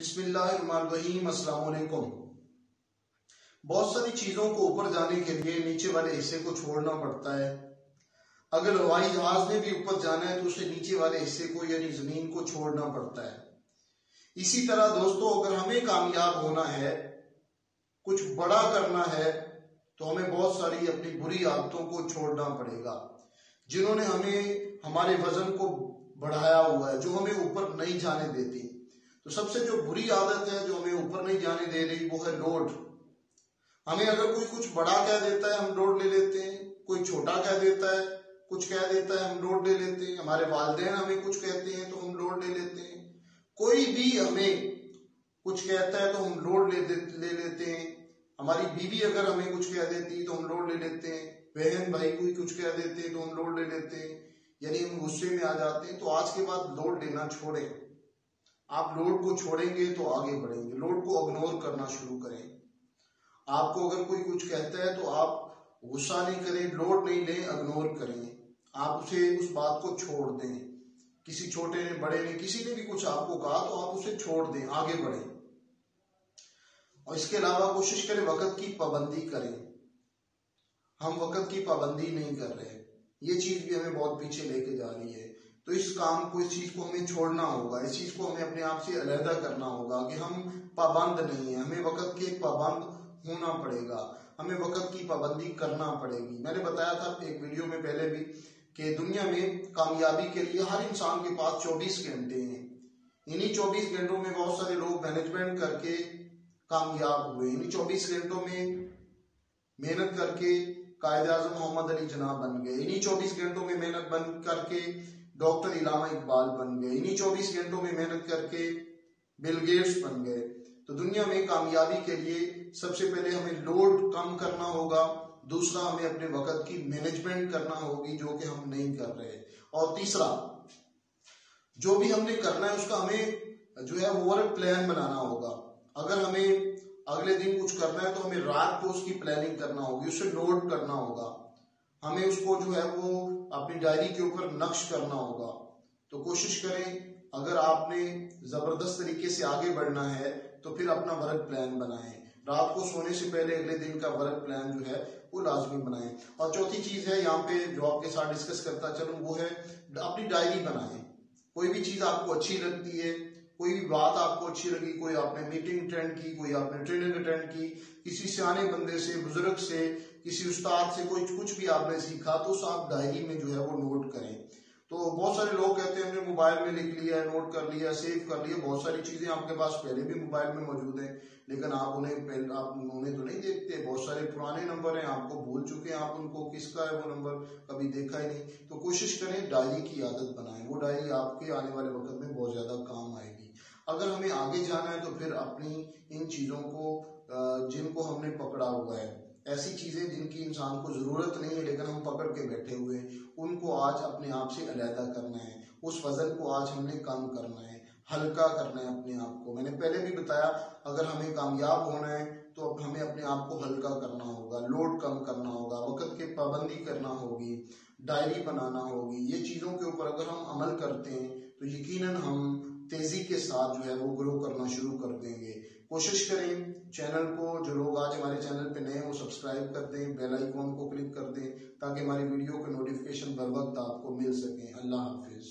بسم اللہ الرحمن الرحیم۔ السلام علیکم۔ بہت ساری چیزوں کو اوپر جانے کے لیے نیچے والے حصے کو چھوڑنا پڑتا ہے۔ اگر ہوائی جہاز نے بھی اوپر جانا ہے تو اسے نیچے والے حصے کو یعنی زمین کو چھوڑنا پڑتا ہے۔ اسی طرح دوستو، اگر ہمیں کامیاب ہونا ہے، کچھ بڑا کرنا ہے، تو ہمیں بہت ساری اپنی بری عادتوں کو چھوڑنا پڑے گا، جنہوں نے ہمیں ہمارے وزن کو بڑھایا ہوا ہے، جو ہمیں اوپر نہیں جانے دیتی۔ تو سب سے جو بری عادت ہے جو ہمیں اوپر نہیں جانے دے رہی، وہ ہے لوڈ۔ ہمیں اگر کوئی کچھ بڑا کہہ دیتا ہے، ہم لوڈ لے لیتے ہیں۔ کوئی چھوٹا کہہ دیتا ہے، کچھ کہہ دیتا ہے، ہم لوڈ لے لیتے ہیں۔ ہمارے والدین ہمیں کچھ کہتے ہیں تو ہم لوڈ لے لیتے ہیں۔ کوئی بھی ہمیں کچھ کہتا ہے تو ہم لوڈ لے لیتے ہیں۔ ہماری بیوی اگر ہمیں کچھ کہہ دیتی تو ہم لوڈ لے لیتے ہیں۔ بہن بھائی کوئی کچھ کہہ دیتے ہیں تو ہم لوڈ لے لیتے ہیں، یعنی ہم غصے میں آ جاتے ہیں۔ تو آج کے بعد لوڈ لینا چھوڑیں۔ آپ لوڈ کو چھوڑیں گے تو آگے بڑھیں گے۔ لوڈ کو اگنور کرنا شروع کریں۔ آپ کو اگر کوئی کچھ کہتا ہے تو آپ غصہ نہیں کریں، لوڈ نہیں لیں، اگنور کریں۔ آپ اسے اس بات کو چھوڑ دیں۔ کسی چھوٹے نے، بڑے نے، کسی نے بھی کچھ آپ کو کہا تو آپ اسے چھوڑ دیں، آگے بڑھیں۔ اور اس کے علاوہ کوشش کریں وقت کی پابندی کریں۔ ہم وقت کی پابندی نہیں کر رہے، یہ چیز بھی ہمیں بہت پیچھے لے کے جا رہی ہے۔ تو اس کام کو، اس چیز کو ہمیں چھوڑنا ہوگا۔ اس چیز کو ہمیں اپنے آپ سے علیحدہ کرنا ہوگا کہ ہم پابند نہیں ہیں۔ ہمیں وقت کے پابند ہونا پڑے گا، ہمیں وقت کی پابندی کرنا پڑے گی۔ میں نے بتایا تھا ایک ویڈیو میں پہلے بھی کہ دنیا میں کامیابی کے لیے ہر انسان کے پاس 24 گھنٹے ہیں۔ انہی 24 گھنٹوں میں بہت سارے لوگ مینجمنٹ کر کے کامیاب ہوئے۔ انہی 24 گھنٹوں میں محنت کر کے قائد اعظم محمد علی جناح بن گئے۔ انہی 24 گھنٹوں میں محنت کر کے ڈاکٹر علامہ اقبال بن گئے۔ انہی 24 گھنٹوں میں محنت کر کے بل گیٹس بن گئے۔ تو دنیا میں کامیابی کے لیے سب سے پہلے ہمیں لوڈ کم کرنا ہوگا، دوسرا ہمیں اپنے وقت کی مینجمنٹ کرنا ہوگی، جو کہ ہم نہیں کر رہے، اور تیسرا جو بھی ہم نے کرنا ہے اس کا ہمیں جو ہے ورک پلان بنانا ہوگا۔ اگر ہمیں اگلے دن کچھ کرنا ہے تو ہمیں رات کو اس کی پلاننگ کرنا ہوگی، اسے نوٹ کرنا ہوگا، ہمیں اس کو جو ہے وہ اپنی ڈائری کے اوپر نقش کرنا ہوگا۔ تو کوشش کریں، اگر آپ نے زبردست طریقے سے آگے بڑھنا ہے تو پھر اپنا ورک پلان بنائیں۔ رات کو سونے سے پہلے اگلے دن کا ورک پلان جو ہے وہ لازمی بنائیں۔ اور چوتھی چیز ہے یہاں پہ جو آپ کے ساتھ ڈسکس کرتا چلوں، وہ ہے اپنی ڈائری بنائیں۔ کوئی بھی چیز آپ کو اچھی لگتی ہے، کوئی بھی بات آپ کو اچھی لگی، کوئی آپ نے میٹنگ اٹینڈ کی، کوئی آپ نے ٹریننگ اٹینڈ کی، کسی سیانے بندے سے، بزرگ سے، کسی استاد سے کچھ بھی آپ نے سیکھا، تو اس آپ ڈائری میں جو ہے وہ نوٹ کریں۔ تو بہت سارے لوگ کہتے ہیں ہم نے موبائل میں لکھ لیا، نوٹ کر لیا، سیو کر لیا۔ بہت ساری چیزیں آپ کے پاس پہلے بھی موبائل میں موجود ہیں، لیکن آپ انہیں تو نہیں دیکھتے۔ بہت سارے پرانے نمبر ہیں، آپ کو بھول چکے ہیں، آپ ان کو کس کا ہے وہ نمبر کبھی دیکھا ہی نہیں۔ تو کوشش کریں ڈائری کی عادت بنائیں، وہ ڈائری آپ کے آنے والے وقت میں بہت زیادہ کام آئے گی۔ اگر ہمیں آگے جانا ہے تو پھر اپنی ان چیزوں کو جن کو ہم نے پکڑا ہوا ہے، ایسی چیزیں جن کی انسان کو ضرورت نہیں ہے لیکن ہم پکڑ کے بیٹھے ہوئے ہیں، ان کو آج اپنے آپ سے علیحدہ کرنا ہے۔ اس وزن کو آج ہم نے کم کرنا ہے، ہلکا کرنا ہے اپنے آپ کو۔ میں نے پہلے بھی بتایا، اگر ہمیں کامیاب ہونا ہے تو اب ہمیں اپنے آپ کو ہلکا کرنا ہوگا، لوڈ کم کرنا ہوگا، وقت کی پابندی کرنا ہوگی، ڈائری بنانا ہوگی۔ یہ چیزوں کے اوپر اگر ہم عمل کرتے ہیں تو یقیناً ہم تیزی کے ساتھ جو ہے وہ گرو کرنا شروع کر دیں گے۔ کوشش کریں چینل کو، جو لوگ آج ہمارے چینل پہ نئے ہیں وہ سبسکرائب کر دیں، بیل آئیکن کو کلک کر دیں، تاکہ ہماری ویڈیو کے نوٹیفیکیشن بر وقت آپ کو مل سکیں۔ اللہ حافظ۔